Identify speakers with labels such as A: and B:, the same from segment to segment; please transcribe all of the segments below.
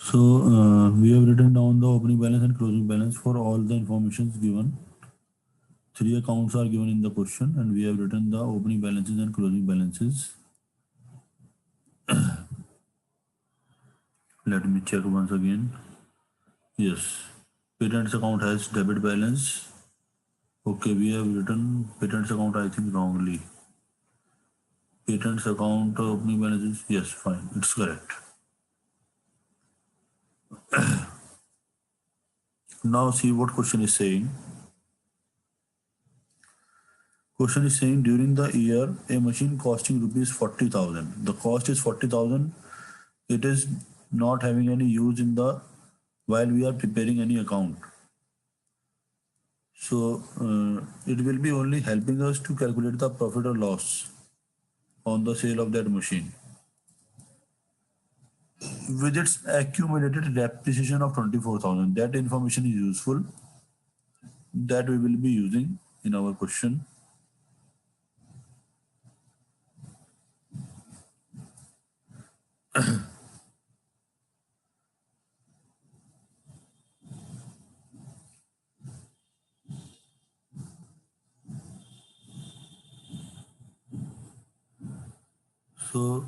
A: So we have written down the opening balance and closing balance for all the informations given. Three accounts are given in the question, and we have written the opening balances and closing balances. Let me check once again. Yes, parents account has debit balance. Okay, we have written parents account, I think, wrongly. Parents account opening balances. Yes, fine, it's correct. Now see what question is saying. Question is saying during the year a machine costing rupees 40,000. The cost is 40,000. It is not having any use in the while we are preparing any account. So it will be only helping us to calculate the profit or loss on the sale of that machine. With its accumulated depreciation of 24,000, that information is useful. That we will be using in our question. So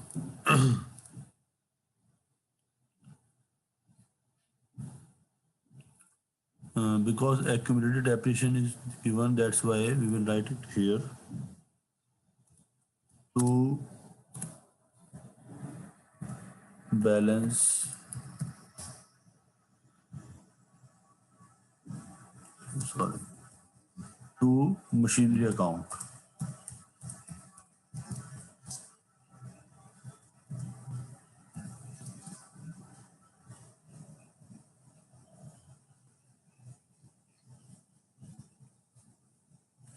A: because accumulated depreciation is given, that's why we will write it here. To balance, sorry, to machinery account.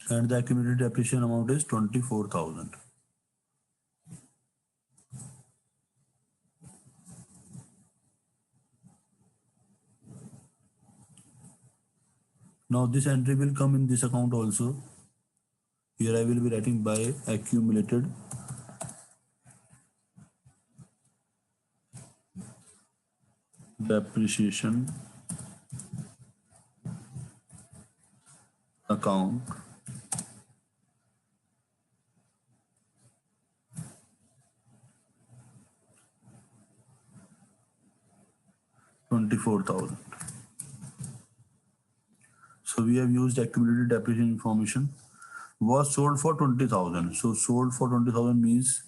A: And the accumulated depreciation amount is 24,000. Now this entry will come in this account also. Here I will be writing by accumulated depreciation account. $24,000. So we have used accumulated depreciation information. Was sold for 20,000. So sold for 20,000 means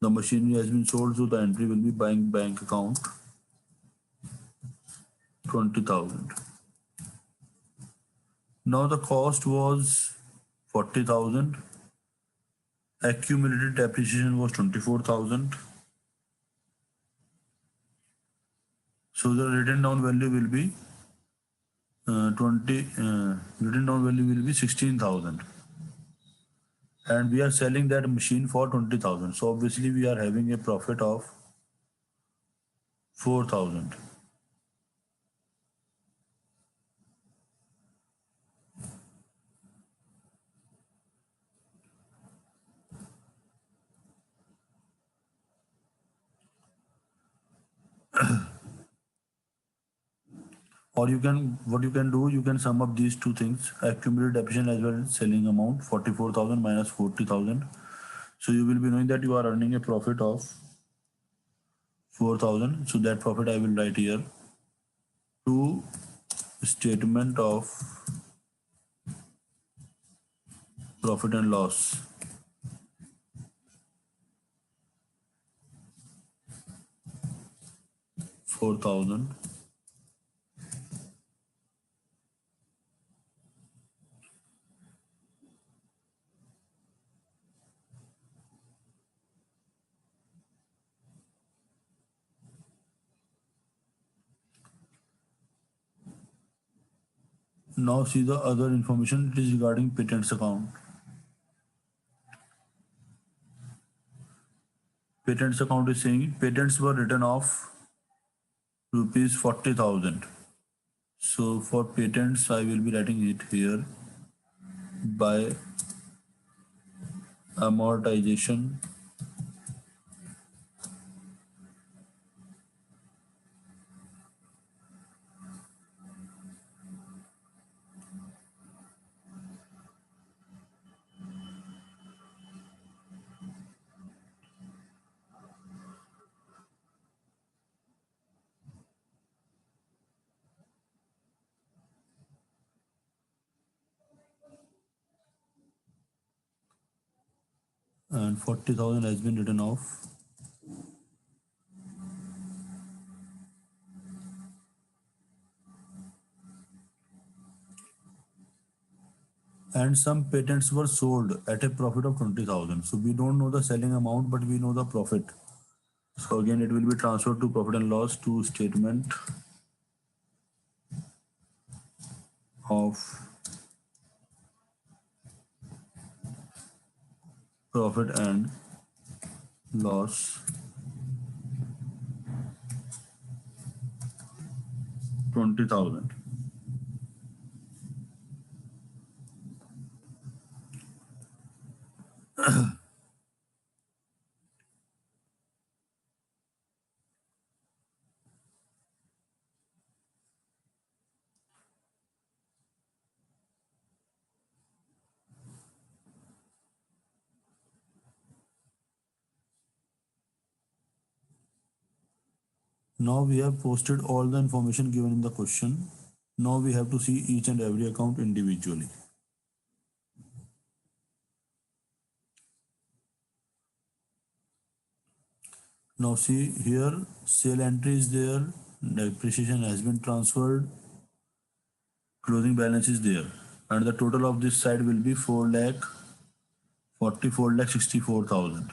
A: the machinery has been sold, so the entry will be buying bank account 20,000. Now the cost was 40,000. Accumulated depreciation was 24,000. So the written down value will be 16,000. And we are selling that machine for 20,000. So obviously we are having a profit of 4,000. Or you can, what you can do, you can sum up these two things, accumulated depreciation as well as selling amount, 44,000 minus 40,000. So you will be knowing that you are earning a profit of 4,000. So that profit I will write here. To statement of profit and loss. $4,000. Now see the other information. It is regarding patents account. Patents account is saying patents were written off rupees 40,000. So for patents, I will be writing it here by amortization and 40,000 has been written off. And some patents were sold at a profit of 20,000. So we don't know the selling amount, but we know the profit. So again, it will be transferred to profit and loss to statement of profit and loss 20,000. Now we have posted all the information given in the question. Now we have to see each and every account individually. Now see here, sale entry is there, depreciation has been transferred, closing balance is there, and the total of this side will be 4,64,64,000.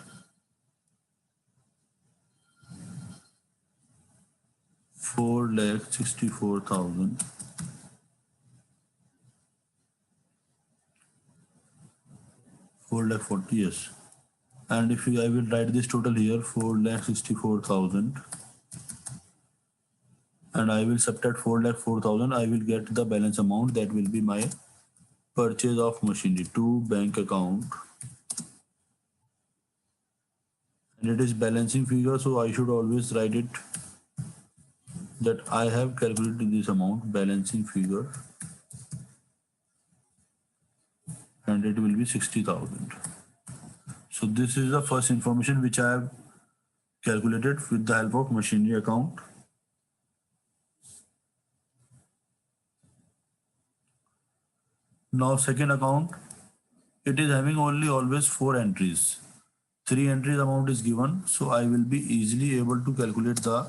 A: 4,64,000. 4,40,000, yes. And if I will write this total here, 4,64,000, and I will subtract 4,04,000, I will get the balance amount. That will be my purchase of machinery to bank account, and it is balancing figure, so I should always write it that I have calculated this amount, balancing figure, and it will be 60,000. So this is the first information which I have calculated with the help of machinery account. Now second account, it is having only always 4 entries. 3 entries amount is given, so I will be easily able to calculate the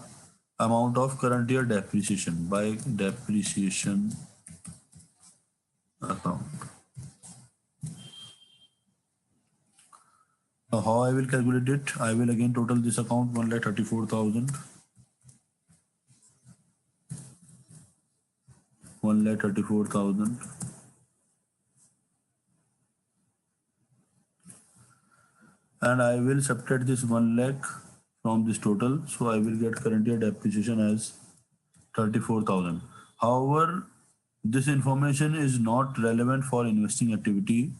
A: amount of current year depreciation by depreciation account. Now how I will calculate it? I will again total this account 1,34,000. 1,34,000. And I will subtract this 1 lakh from this total. So I will get current year depreciation as 34,000. However, this information is not relevant for investing activity,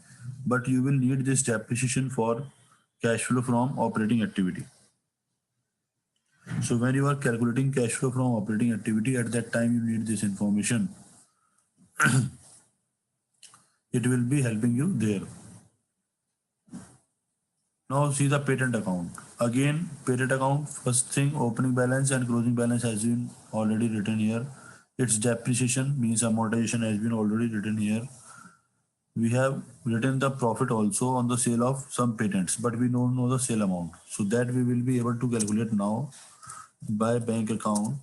A: but you will need this depreciation for cash flow from operating activity. So when you are calculating cash flow from operating activity, at that time you need this information. It will be helping you there. Now see the patent account. Again, patent account, first thing, opening balance and closing balance has been already written here. Its depreciation means amortization has been already written here. We have written the profit also on the sale of some patents, but we don't know the sale amount. So that we will be able to calculate now by bank account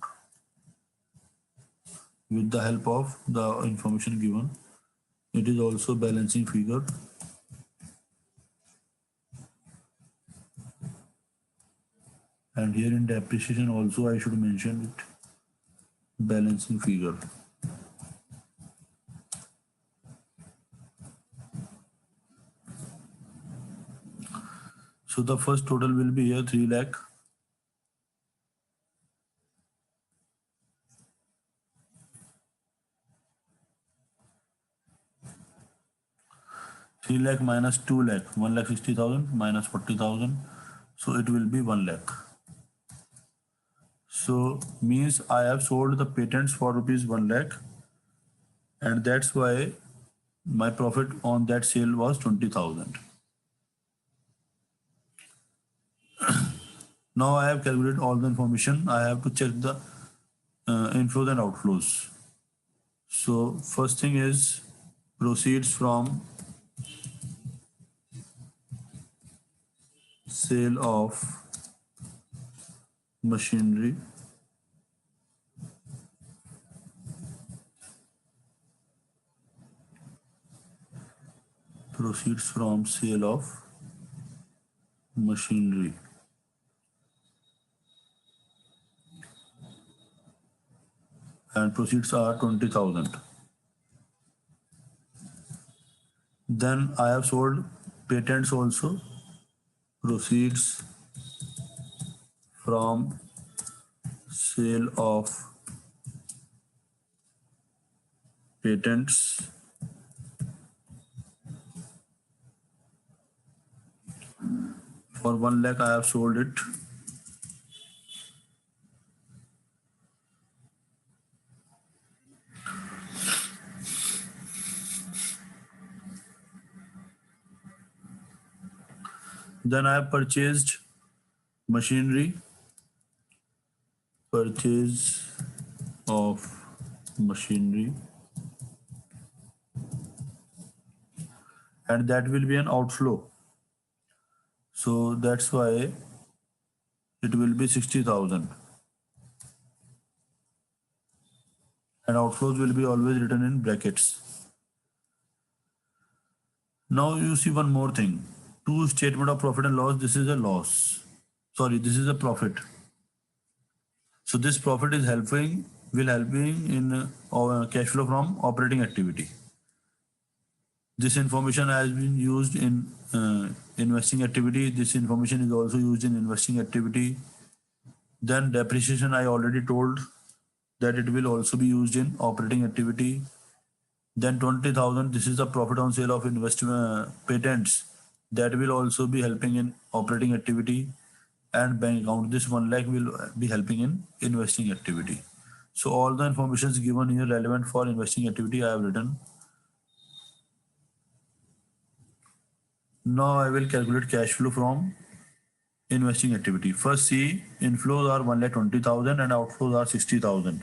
A: with the help of the information given. It is also balancing figure. And here in depreciation also I should mention it, balancing figure. So the first total will be here 3 lakh. 3 lakh minus 2 lakh, 1,60,000 minus 40,000. So it will be 1 lakh. So means I have sold the patents for rupees 1 lakh, and that's why my profit on that sale was 20,000. Now I have calculated all the information. I have to check the inflows and outflows. So first thing is proceeds from sale of machinery, proceeds from sale of machinery, and proceeds are 20,000. Then I have sold patents also. Proceeds from sale of patents for 1 lakh I have sold it. Then I have purchased machinery, purchase of machinery, and that will be an outflow. So that's why it will be 60,000. And outflows will be always written in brackets. Now you see one more thing. To statement of profit and loss, this is a loss. Sorry, this is a profit. So this profit is will helping in cash flow from operating activity. This information has been used in investing activity. This information is also used in investing activity. Then depreciation, I already told that it will also be used in operating activity. Then 20,000, this is the profit on sale of investment patents. That will also be helping in operating activity. And bank account, this 1 lakh will be helping in investing activity. So all the information is given here relevant for investing activity I have written. Now I will calculate cash flow from investing activity. First, see, inflows are 1,20,000 and outflows are 60,000.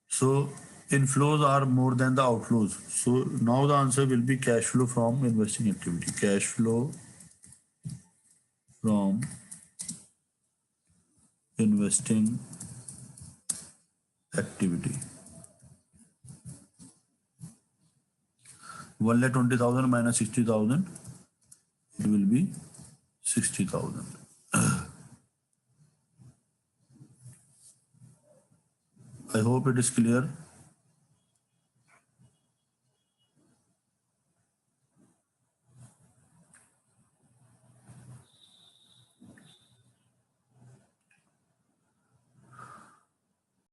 A: So inflows are more than the outflows. So now the answer will be cash flow from investing activity. Cash flow from investing activity. 1,20,000 minus 60,000, it will be 60,000. I hope it is clear.